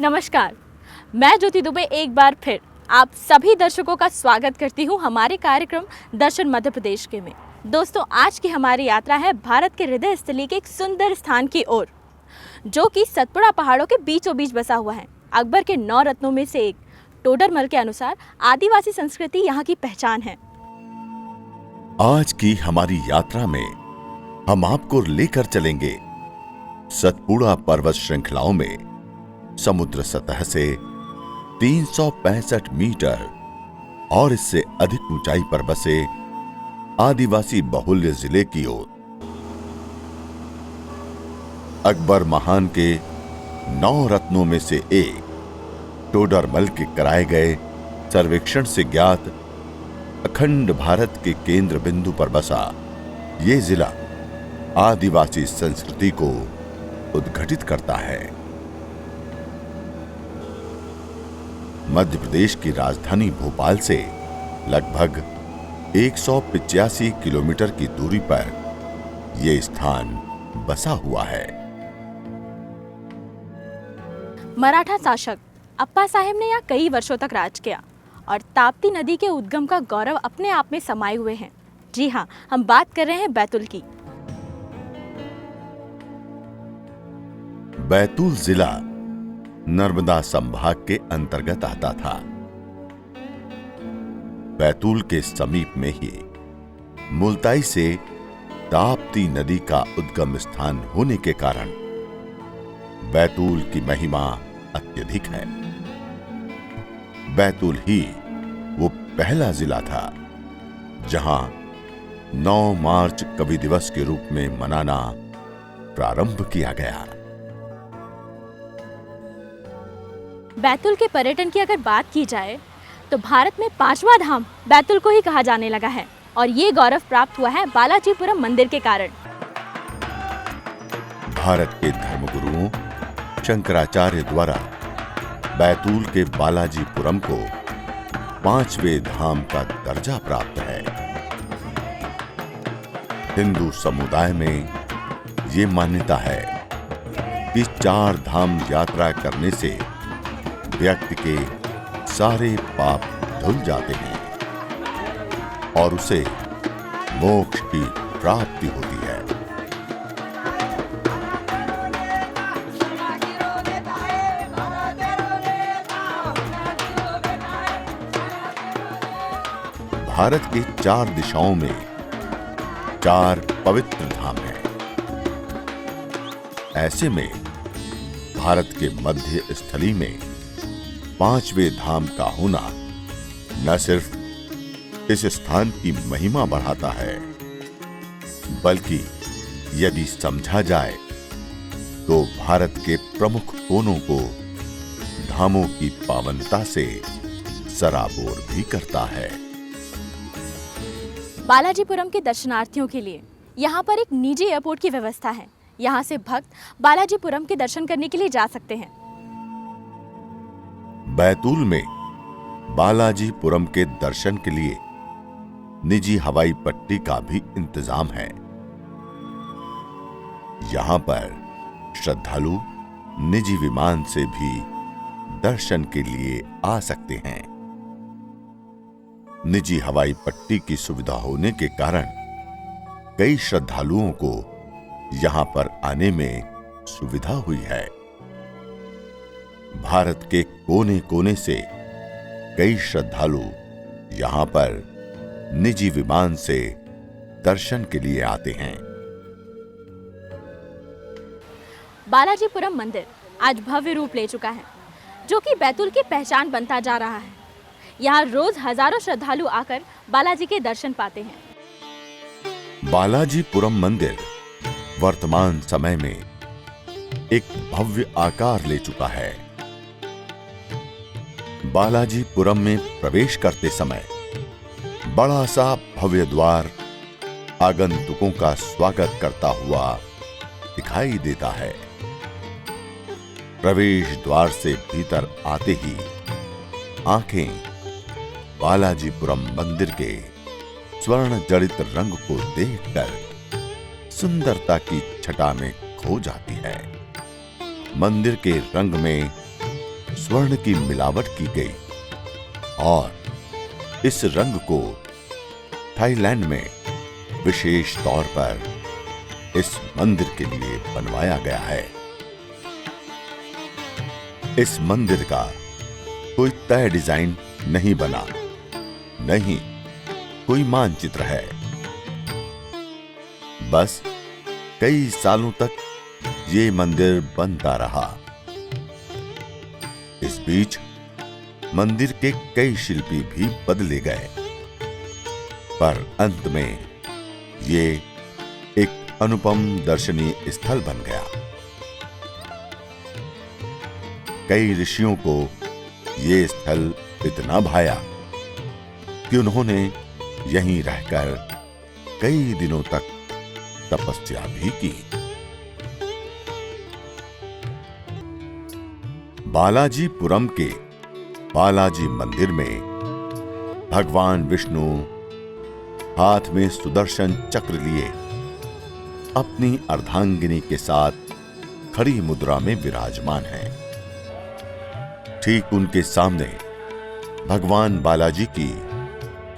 नमस्कार, मैं ज्योति दुबे एक बार फिर आप सभी दर्शकों का स्वागत करती हूं हमारे कार्यक्रम दर्शन मध्य प्रदेश के में। दोस्तों, आज की हमारी यात्रा है भारत के हृदय स्थली के एक सुंदर स्थान की ओर, जो कि सतपुड़ा पहाड़ों के बीचों बीच बसा हुआ है। अकबर के 9 रत्नों में से एक टोडरमल के अनुसार आदिवासी संस्कृति यहाँ की पहचान है। आज की हमारी यात्रा में हम आपको लेकर चलेंगे सतपुड़ा पर्वत श्रृंखलाओं में समुद्र सतह से 365 मीटर और इससे अधिक ऊंचाई पर बसे आदिवासी बहुल्य जिले की ओर। अकबर महान के 9 रत्नों में से एक टोडरमल के कराए गए सर्वेक्षण से ज्ञात अखंड भारत के केंद्र बिंदु पर बसा ये जिला आदिवासी संस्कृति को उद्घाटित करता है। मध्य प्रदेश की राजधानी भोपाल से लगभग 185 किलोमीटर की दूरी पर यह स्थान बसा हुआ है। मराठा शासक अप्पा साहेब ने यहाँ कई वर्षों तक राज किया और ताप्ती नदी के उद्गम का गौरव अपने आप में समाये हुए हैं। जी हाँ, हम बात कर रहे हैं बैतूल की। बैतूल जिला नर्मदा संभाग के अंतर्गत आता था। बैतूल के समीप में ही मुल्ताई से ताप्ती नदी का उद्गम स्थान होने के कारण बैतूल की महिमा अत्यधिक है। बैतूल ही वो पहला जिला था जहां 9 मार्च कवि दिवस के रूप में मनाना प्रारंभ किया गया। बैतूल के पर्यटन की अगर बात की जाए तो भारत में 5वां धाम बैतूल को ही कहा जाने लगा है और ये गौरव प्राप्त हुआ है बालाजीपुरम मंदिर के कारण। भारत के धर्मगुरुओं शंकराचार्य द्वारा बैतूल के बालाजीपुरम को 5वें धाम का दर्जा प्राप्त है। हिंदू समुदाय में ये मान्यता है कि 4 धाम यात्रा करने से व्यक्ति के सारे पाप धुल जाते हैं और उसे मोक्ष की प्राप्ति होती है। भारत के 4 दिशाओं में 4 पवित्र धाम हैं। ऐसे में भारत के मध्य स्थली में 5वें धाम का होना न सिर्फ इस स्थान की महिमा बढ़ाता है, बल्कि यदि समझा जाए तो भारत के प्रमुख कोनों को धामों की पावनता से सराबोर भी करता है। बालाजीपुरम के दर्शनार्थियों के लिए यहाँ पर एक निजी एयरपोर्ट की व्यवस्था है। यहाँ से भक्त बालाजीपुरम के दर्शन करने के लिए जा सकते हैं। बैतूल में बालाजीपुरम के दर्शन के लिए निजी हवाई पट्टी का भी इंतजाम है। यहां पर श्रद्धालु निजी विमान से भी दर्शन के लिए आ सकते हैं। निजी हवाई पट्टी की सुविधा होने के कारण कई श्रद्धालुओं को यहां पर आने में सुविधा हुई है। भारत के कोने कोने से कई श्रद्धालु यहां पर निजी विमान से दर्शन के लिए आते हैं। बालाजीपुरम मंदिर आज भव्य रूप ले चुका है, जो कि बैतूल की पहचान बनता जा रहा है। यहाँ रोज हजारों श्रद्धालु आकर बालाजी के दर्शन पाते हैं। बालाजीपुरम मंदिर वर्तमान समय में एक भव्य आकार ले चुका है। बालाजीपुरम में प्रवेश करते समय बड़ा सा भव्य द्वार आगंतुकों का स्वागत करता हुआ दिखाई देता है। प्रवेश द्वार से भीतर आते ही आंखें बालाजीपुरम मंदिर के स्वर्ण जड़ित रंग को देखकर सुंदरता की छटा में खो जाती है। मंदिर के रंग में स्वर्ण की मिलावट की गई और इस रंग को थाईलैंड में विशेष तौर पर इस मंदिर के लिए बनवाया गया है। इस मंदिर का कोई तय डिजाइन नहीं बना, नहीं कोई मानचित्र है। बस कई सालों तक ये मंदिर बनता रहा। इस बीच मंदिर के कई शिल्पी भी बदले गए, पर अंत में ये एक अनुपम दर्शनीय स्थल बन गया। कई ऋषियों को ये स्थल इतना भाया कि उन्होंने यहीं रहकर कई दिनों तक तपस्या भी की। बालाजीपुरम के बालाजी मंदिर में भगवान विष्णु हाथ में सुदर्शन चक्र लिए अपनी अर्धांगिनी के साथ खड़ी मुद्रा में विराजमान हैं। ठीक उनके सामने भगवान बालाजी की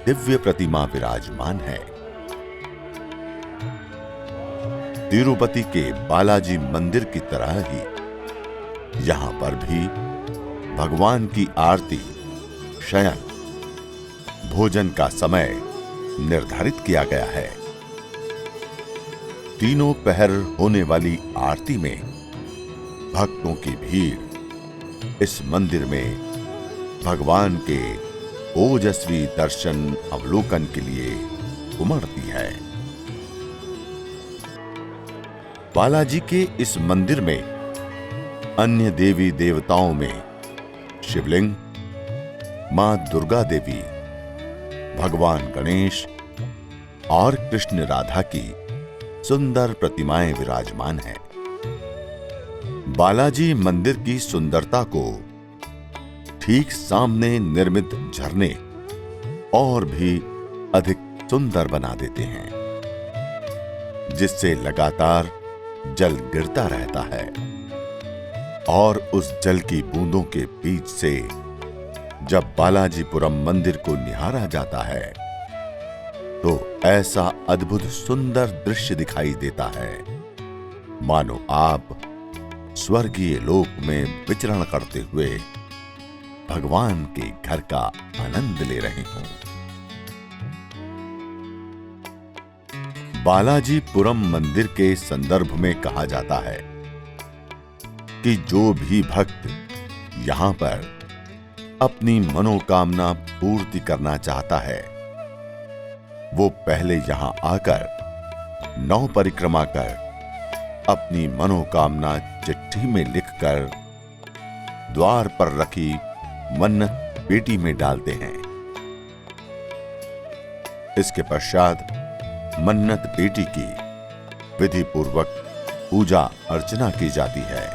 दिव्य प्रतिमा विराजमान है। तिरुपति के बालाजी मंदिर की तरह ही यहां पर भी भगवान की आरती, शयन, भोजन का समय निर्धारित किया गया है। तीनों पहर होने वाली आरती में भक्तों की भीड़ इस मंदिर में भगवान के ओजस्वी दर्शन अवलोकन के लिए उमड़ती है। बालाजी के इस मंदिर में अन्य देवी देवताओं में शिवलिंग, मां दुर्गा देवी, भगवान गणेश और कृष्ण राधा की सुंदर प्रतिमाएं विराजमान हैं। बालाजी मंदिर की सुंदरता को ठीक सामने निर्मित झरने और भी अधिक सुंदर बना देते हैं, जिससे लगातार जल गिरता रहता है और उस जल की बूंदों के बीच से जब बालाजीपुरम मंदिर को निहारा जाता है तो ऐसा अद्भुत सुंदर दृश्य दिखाई देता है मानो आप स्वर्गीय लोक में विचरण करते हुए भगवान के घर का आनंद ले रहे हों। बालाजीपुरम मंदिर के संदर्भ में कहा जाता है कि जो भी भक्त यहां पर अपनी मनोकामना पूर्ति करना चाहता है वो पहले यहां आकर 9 परिक्रमा कर अपनी मनोकामना चिट्ठी में लिखकर द्वार पर रखी मन्नत पेटी में डालते हैं। इसके पश्चात मन्नत पेटी की विधि पूर्वक पूजा अर्चना की जाती है।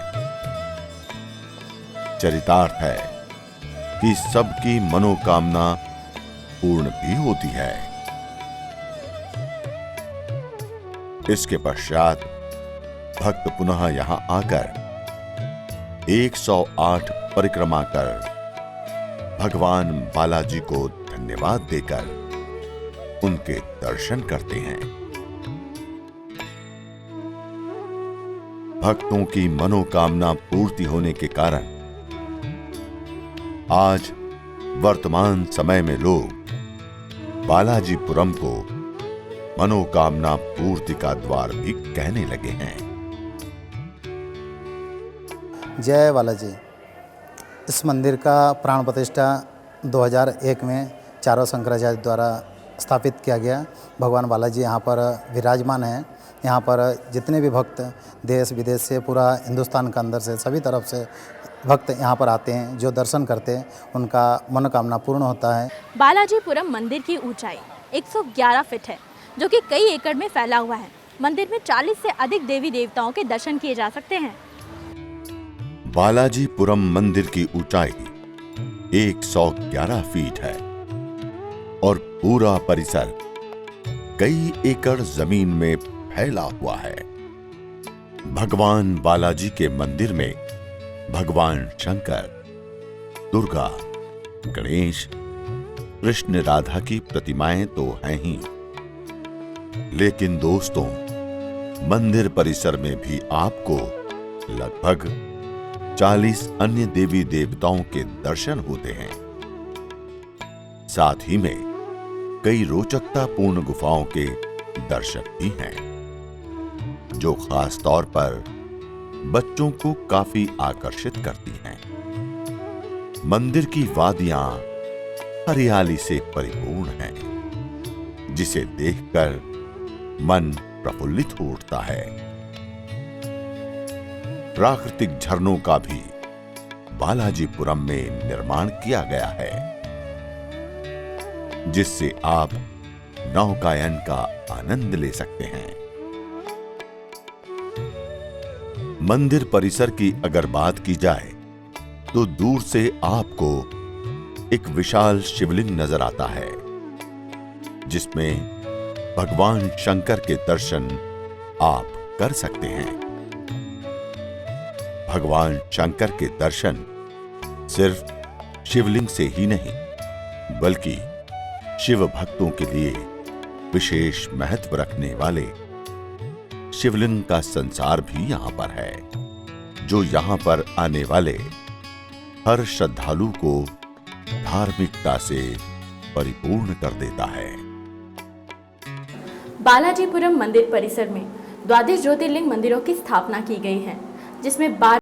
चरितार्थ है कि सबकी मनोकामना पूर्ण भी होती है। इसके पश्चात भक्त पुनः यहां आकर 108 परिक्रमा कर भगवान बालाजी को धन्यवाद देकर उनके दर्शन करते हैं। भक्तों की मनोकामना पूर्ति होने के कारण आज वर्तमान समय में लोग बालाजीपुरम को मनोकामना पूर्ति का द्वार भी कहने लगे हैं। जय बालाजी। इस मंदिर का प्राण प्रतिष्ठा 2001 में चारों शंकराचार्य द्वारा स्थापित किया गया। भगवान बालाजी यहाँ पर विराजमान हैं। यहाँ पर जितने भी भक्त देश विदेश से, पूरा हिंदुस्तान के अंदर से, सभी तरफ से भक्त यहाँ पर आते हैं। जो दर्शन करते हैं उनका मनोकामना पूर्ण होता है। बालाजीपुरम मंदिर की ऊंचाई 111 फीट है, जो कि कई एकड़ में फैला हुआ है। मंदिर में 40 से अधिक देवी देवताओं के दर्शन किए जा सकते हैं। बालाजीपुरम मंदिर की ऊंचाई 111 फीट है और पूरा परिसर कई एकड़ जमीन में फैला हुआ है। भगवान बालाजी के मंदिर में भगवान शंकर, दुर्गा, गणेश, कृष्ण राधा की प्रतिमाएं तो हैं ही, लेकिन दोस्तों, मंदिर परिसर में भी आपको लगभग 40 अन्य देवी देवताओं के दर्शन होते हैं। साथ ही में कई रोचकतापूर्ण गुफाओं के दर्शन भी हैं, जो खास तौर पर बच्चों को काफी आकर्षित करती हैं। मंदिर की वादियां हरियाली से परिपूर्ण हैं, जिसे देखकर मन प्रफुल्लित हो उठता है। प्राकृतिक झरनों का भी बालाजीपुरम में निर्माण किया गया है, जिससे आप नौकायन का आनंद ले सकते हैं। मंदिर परिसर की अगर बात की जाए तो दूर से आपको एक विशाल शिवलिंग नजर आता है, जिसमें भगवान शंकर के दर्शन आप कर सकते हैं। भगवान शंकर के दर्शन सिर्फ शिवलिंग से ही नहीं, बल्कि शिव भक्तों के लिए विशेष महत्व रखने वाले शिवलिंग का संसार भी यहां पर है, जो यहां पर आने वाले हर श्रद्धालु को धार्मिकता से परिपूर्ण कर देता है। बालाजीपुरम मंदिर परिसर में 12 ज्योतिर्लिंग मंदिरों की स्थापना की गई है, जिसमें 12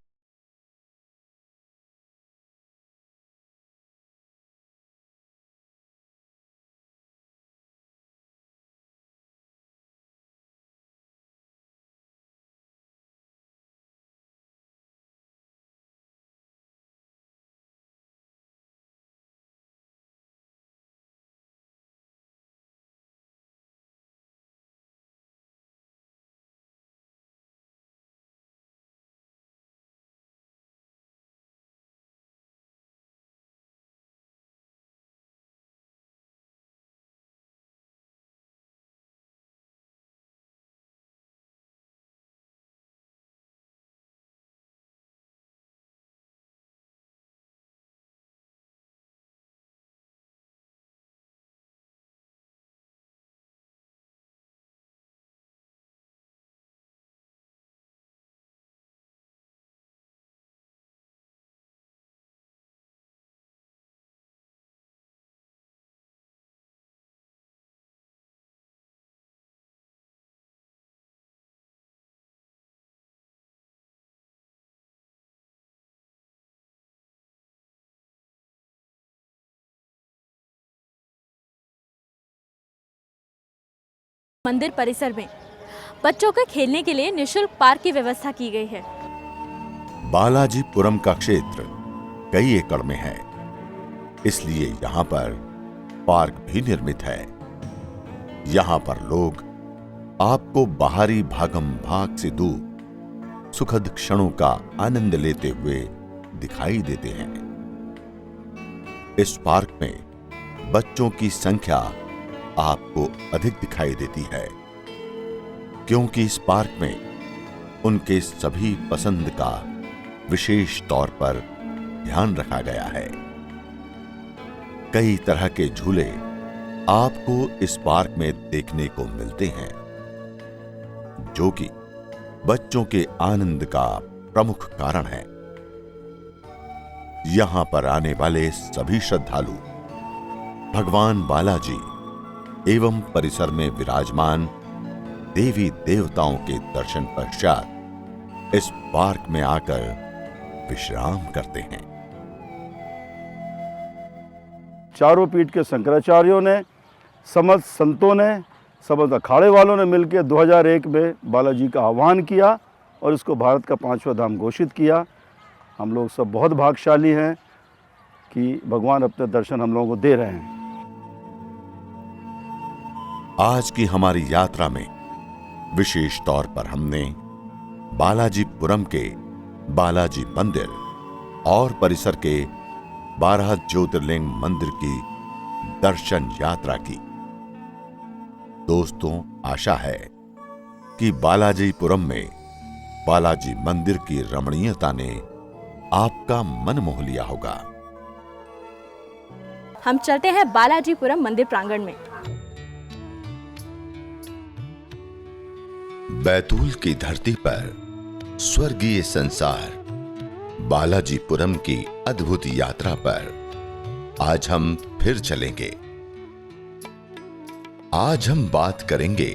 मंदिर परिसर में बच्चों के खेलने के लिए निःशुल्क पार्क की व्यवस्था की गई है। बालाजीपुरम का क्षेत्र कई एकड़ में है, इसलिए यहां पर पार्क भी निर्मित है। यहां पर लोग आपको बाहरी भागम भाग से दूर सुखद क्षणों का आनंद लेते हुए दिखाई देते हैं। इस पार्क में बच्चों की संख्या आपको अधिक दिखाई देती है, क्योंकि इस पार्क में उनके सभी पसंद का विशेष तौर पर ध्यान रखा गया है। कई तरह के झूले आपको इस पार्क में देखने को मिलते हैं, जो कि बच्चों के आनंद का प्रमुख कारण है। यहां पर आने वाले सभी श्रद्धालु भगवान बालाजी एवं परिसर में विराजमान देवी देवताओं के दर्शन पश्चात इस पार्क में आकर विश्राम करते हैं। चारों पीठ के शंकराचार्यों ने, समस्त संतों ने, समस्त अखाड़े वालों ने मिलकर 2001 में बालाजी का आह्वान किया और इसको भारत का 5वां धाम घोषित किया। हम लोग सब बहुत भाग्यशाली हैं कि भगवान अपने दर्शन हम लोगों को दे रहे हैं। आज की हमारी यात्रा में विशेष तौर पर हमने बालाजीपुरम के बालाजी मंदिर और परिसर के 12 ज्योतिर्लिंग मंदिर की दर्शन यात्रा की। दोस्तों, आशा है कि बालाजीपुरम में बालाजी मंदिर की रमणीयता ने आपका मन मोह लिया होगा। हम चलते हैं बालाजीपुरम मंदिर प्रांगण में। बैतूल की धरती पर स्वर्गीय संसार बालाजीपुरम की अद्भुत यात्रा पर आज हम फिर चलेंगे। आज हम बात करेंगे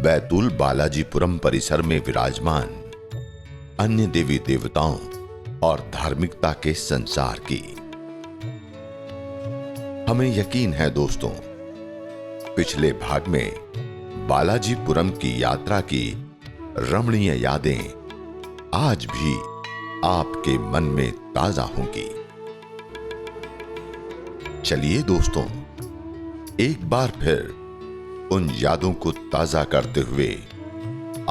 बैतूल बालाजीपुरम परिसर में विराजमान अन्य देवी देवताओं और धार्मिकता के संसार की। हमें यकीन है दोस्तों, पिछले भाग में बालाजीपुरम की यात्रा की रमणीय यादें आज भी आपके मन में ताजा होंगी। चलिए दोस्तों, एक बार फिर उन यादों को ताजा करते हुए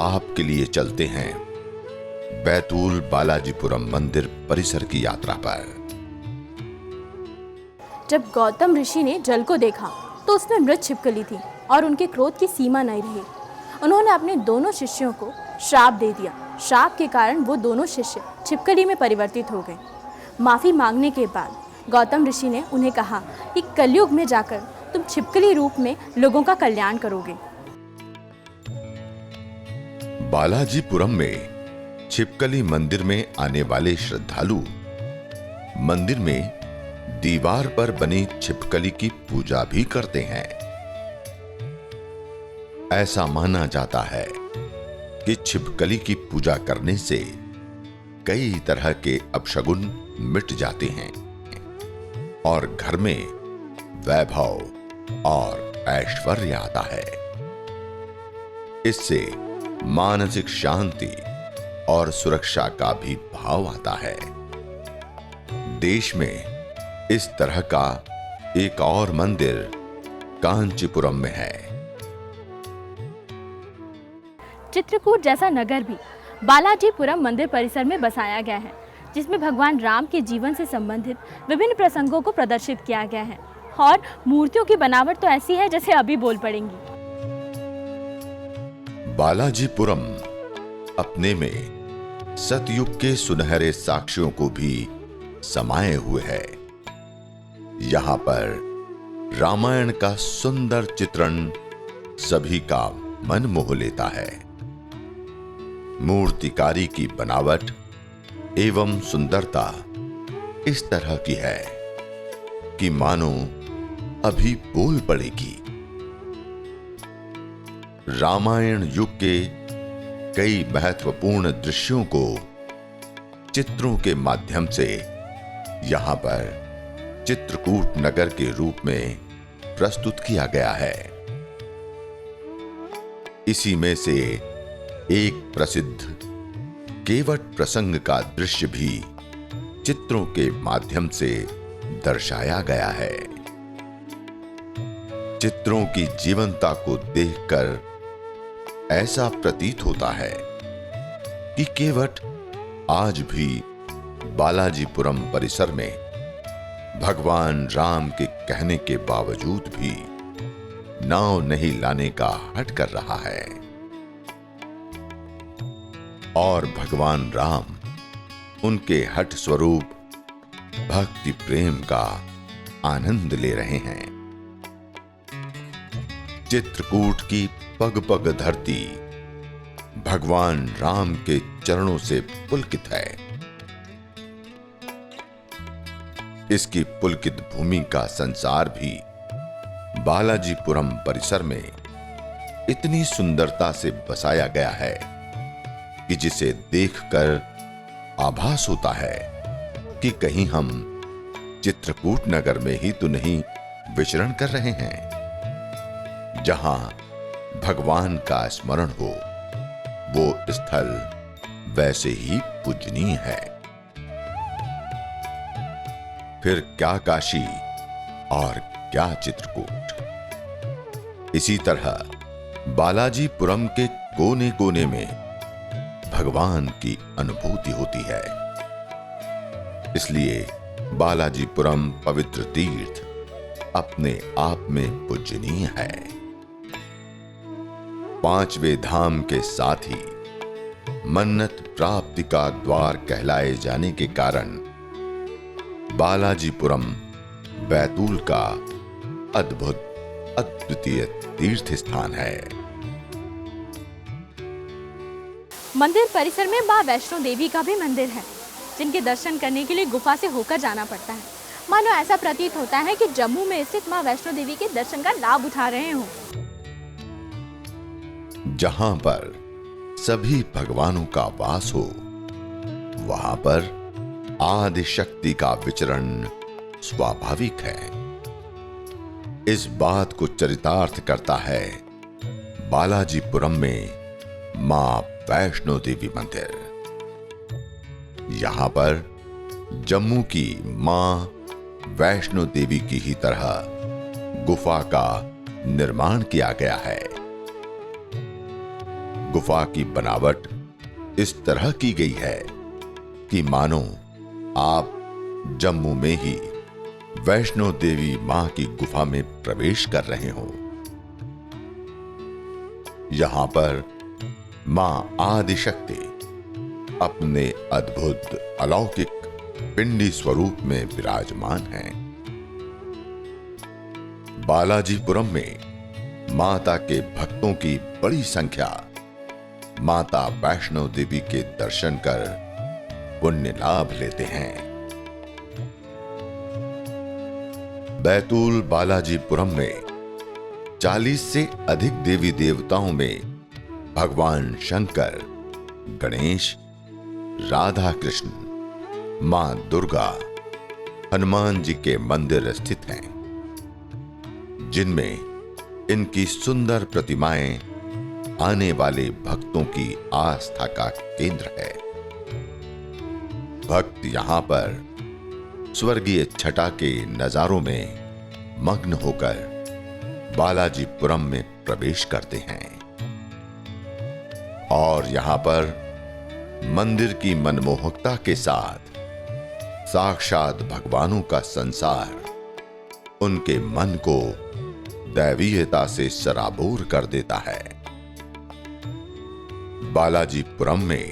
आपके लिए चलते हैं बैतूल बालाजीपुरम मंदिर परिसर की यात्रा पर। जब गौतम ऋषि ने जल को देखा तो उसमें मृत छिपकली थी और उनके क्रोध की सीमा नहीं रही। उन्होंने अपने दोनों शिष्यों को श्राप दे दिया। श्राप के कारण वो दोनों शिष्य छिपकली में परिवर्तित हो गए। माफी मांगने के बाद गौतम ऋषि ने उन्हें कहा कि कलयुग में जाकर तुम छिपकली रूप में लोगों का कल्याण करोगे। बालाजीपुरम में छिपकली मंदिर में आने वाले श्रद्धालु मंदिर में दीवार पर बनी छिपकली की पूजा भी करते हैं। ऐसा माना जाता है कि छिपकली की पूजा करने से कई तरह के अपशगुन मिट जाते हैं और घर में वैभव और ऐश्वर्य आता है। इससे मानसिक शांति और सुरक्षा का भी भाव आता है। देश में इस तरह का एक और मंदिर कांचीपुरम में है। चित्रकूट जैसा नगर भी बालाजीपुरम मंदिर परिसर में बसाया गया है, जिसमें भगवान राम के जीवन से संबंधित विभिन्न प्रसंगों को प्रदर्शित किया गया है और मूर्तियों की बनावट तो ऐसी है जैसे अभी बोल पड़ेंगी। बालाजीपुरम अपने में सतयुग के सुनहरे साक्ष्यों को भी समाये हुए है। यहां पर रामायण का सुंदर चित्रण सभी का मन मोह लेता है। मूर्तिकारी की बनावट एवं सुंदरता इस तरह की है कि मानो अभी बोल पड़ेगी। रामायण युग के कई महत्वपूर्ण दृश्यों को चित्रों के माध्यम से यहां पर चित्रकूट नगर के रूप में प्रस्तुत किया गया है। इसी में से एक प्रसिद्ध केवट प्रसंग का दृश्य भी चित्रों के माध्यम से दर्शाया गया है। चित्रों की जीवंतता को देखकर ऐसा प्रतीत होता है कि केवट आज भी बालाजीपुरम परिसर में भगवान राम के कहने के बावजूद भी नाव नहीं लाने का हठ कर रहा है और भगवान राम उनके हठ स्वरूप भक्ति प्रेम का आनंद ले रहे हैं। चित्रकूट की पग पग धरती भगवान राम के चरणों से पुलकित है। इसकी पुलकित भूमि का संसार भी बालाजीपुरम परिसर में इतनी सुंदरता से बसाया गया है कि जिसे देखकर आभास होता है कि कहीं हम चित्रकूट नगर में ही तो नहीं विचरण कर रहे हैं। जहां भगवान का स्मरण हो वो स्थल वैसे ही पूजनीय है। फिर क्या काशी और क्या चित्रकूट। इसी तरह बालाजीपुरम के कोने कोने में भगवान की अनुभूति होती है। इसलिए बालाजीपुरम पवित्र तीर्थ अपने आप में पूजनीय है। पांचवें धाम के साथ ही मन्नत प्राप्ति का द्वार कहलाए जाने के कारण बालाजीपुरम बैतूल का अद्भुत अद्वितीय तीर्थ स्थान है। मंदिर परिसर में मां वैष्णो देवी का भी मंदिर है, जिनके दर्शन करने के लिए गुफा से होकर जाना पड़ता है। मानो ऐसा प्रतीत होता है कि जम्मू में स्थित मां वैष्णो देवी के दर्शन का लाभ उठा रहे हो। जहां पर सभी भगवानों का वास हो, वहां पर आदि शक्ति का विचरण स्वाभाविक है। इस बात को चरितार्थ करता है बालाजीपुरम में मां वैष्णो देवी मंदिर। यहां पर जम्मू की मां वैष्णो देवी की ही तरह गुफा का निर्माण किया गया है। गुफा की बनावट इस तरह की गई है कि मानो आप जम्मू में ही वैष्णो देवी मां की गुफा में प्रवेश कर रहे हो। यहां पर मां आदिशक्ति अपने अद्भुत अलौकिक पिंडी स्वरूप में विराजमान हैं। बालाजीपुरम में माता के भक्तों की बड़ी संख्या माता वैष्णो देवी के दर्शन कर पुण्य लाभ लेते हैं। बैतूल बालाजीपुरम में 40 से अधिक देवी देवताओं में भगवान शंकर, गणेश, राधा कृष्ण, मां दुर्गा, हनुमान जी के मंदिर स्थित हैं, जिनमें इनकी सुंदर प्रतिमाएं आने वाले भक्तों की आस्था का केंद्र है। भक्त यहां पर स्वर्गीय छटा के नजारों में मग्न होकर बालाजीपुरम में प्रवेश करते हैं और यहां पर मंदिर की मनमोहकता के साथ साक्षात भगवानों का संसार उनके मन को दैवीयता से सराबोर कर देता है। बालाजीपुरम में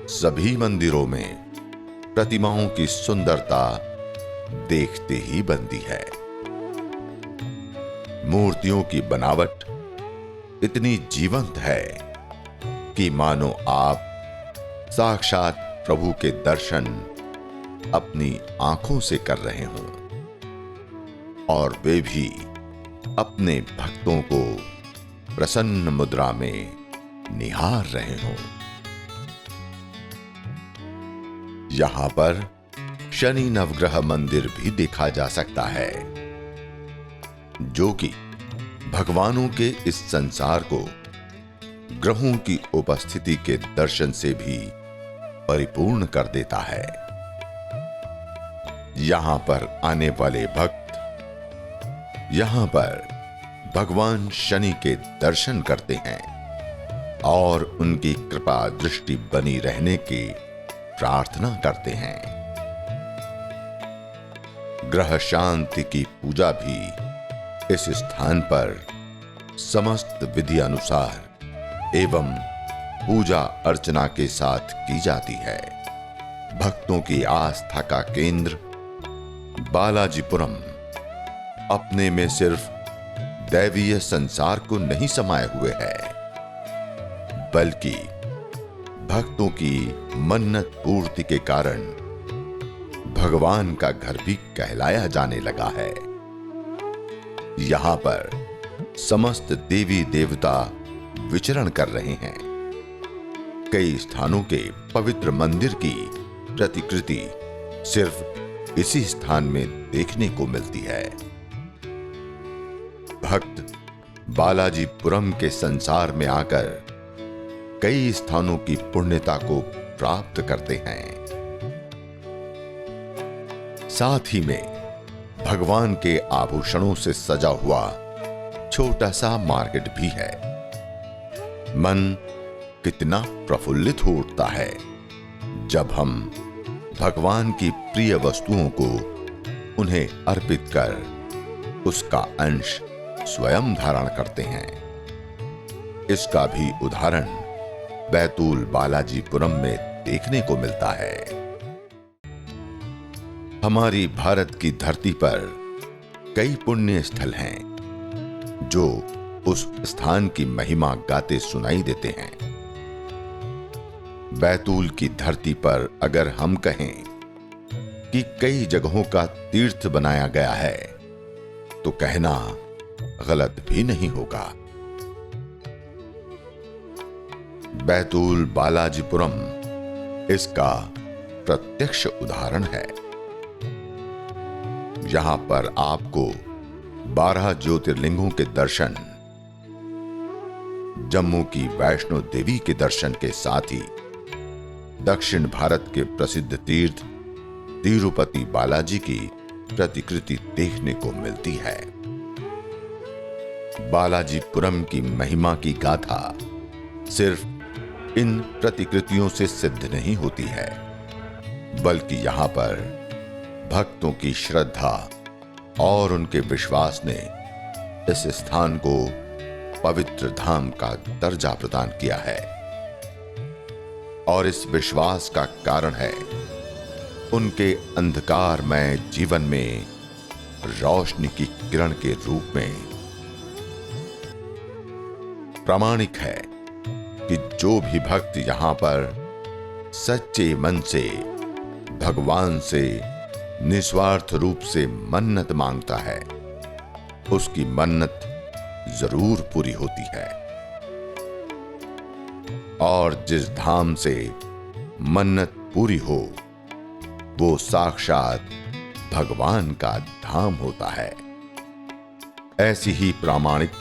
सभी मंदिरों में प्रतिमाओं की सुंदरता देखते ही बनती है। मूर्तियों की बनावट इतनी जीवंत है कि मानो आप साक्षात प्रभु के दर्शन अपनी आंखों से कर रहे हों और वे भी अपने भक्तों को प्रसन्न मुद्रा में निहार रहे हों। यहां पर शनि नवग्रह मंदिर भी देखा जा सकता है, जो कि भगवानों के इस संसार को ग्रहों की उपस्थिति के दर्शन से भी परिपूर्ण कर देता है। यहां पर आने वाले भक्त यहां पर भगवान शनि के दर्शन करते हैं और उनकी कृपा दृष्टि बनी रहने की प्रार्थना करते हैं। ग्रह शांति की पूजा भी इस स्थान पर समस्त विधि अनुसार एवं पूजा अर्चना के साथ की जाती है। भक्तों की आस्था का केंद्र बालाजीपुरम अपने में सिर्फ दैवीय संसार को नहीं समाये हुए है, बल्कि भक्तों की मन्नत पूर्ति के कारण भगवान का घर भी कहलाया जाने लगा है। यहां पर समस्त देवी देवता विचरण कर रहे हैं। कई स्थानों के पवित्र मंदिर की प्रतिकृति सिर्फ इसी स्थान में देखने को मिलती है। भक्त बालाजीपुरम के संसार में आकर कई स्थानों की पुण्यता को प्राप्त करते हैं। साथ ही में भगवान के आभूषणों से सजा हुआ छोटा सा मार्केट भी है। मन कितना प्रफुल्लित हो उठता है जब हम भगवान की प्रिय वस्तुओं को उन्हें अर्पित कर उसका अंश स्वयं धारण करते हैं। इसका भी उदाहरण बैतूल बालाजीपुरम में देखने को मिलता है। हमारी भारत की धरती पर कई पुण्य स्थल हैं जो उस स्थान की महिमा गाते सुनाई देते हैं। बैतूल की धरती पर अगर हम कहें कि कई जगहों का तीर्थ बनाया गया है तो कहना गलत भी नहीं होगा। बैतूल बालाजीपुरम इसका प्रत्यक्ष उदाहरण है। यहां पर आपको 12 ज्योतिर्लिंगों के दर्शन, जम्मू की वैष्णो देवी के दर्शन के साथ ही दक्षिण भारत के प्रसिद्ध तीर्थ तिरुपति बालाजी की प्रतिकृति देखने को मिलती है। बालाजीपुरम की महिमा की गाथा सिर्फ इन प्रतिकृतियों से सिद्ध नहीं होती है, बल्कि यहां पर भक्तों की श्रद्धा और उनके विश्वास ने इस स्थान को पवित्र धाम का दर्जा प्रदान किया है। और इस विश्वास का कारण है उनके अंधकारमय जीवन में रोशनी की किरण के रूप में। प्रामाणिक है कि जो भी भक्त यहां पर सच्चे मन से भगवान से निस्वार्थ रूप से मन्नत मांगता है, उसकी मन्नत जरूर पूरी होती है। और जिस धाम से मन्नत पूरी हो वो साक्षात भगवान का धाम होता है। ऐसी ही प्रामाणिक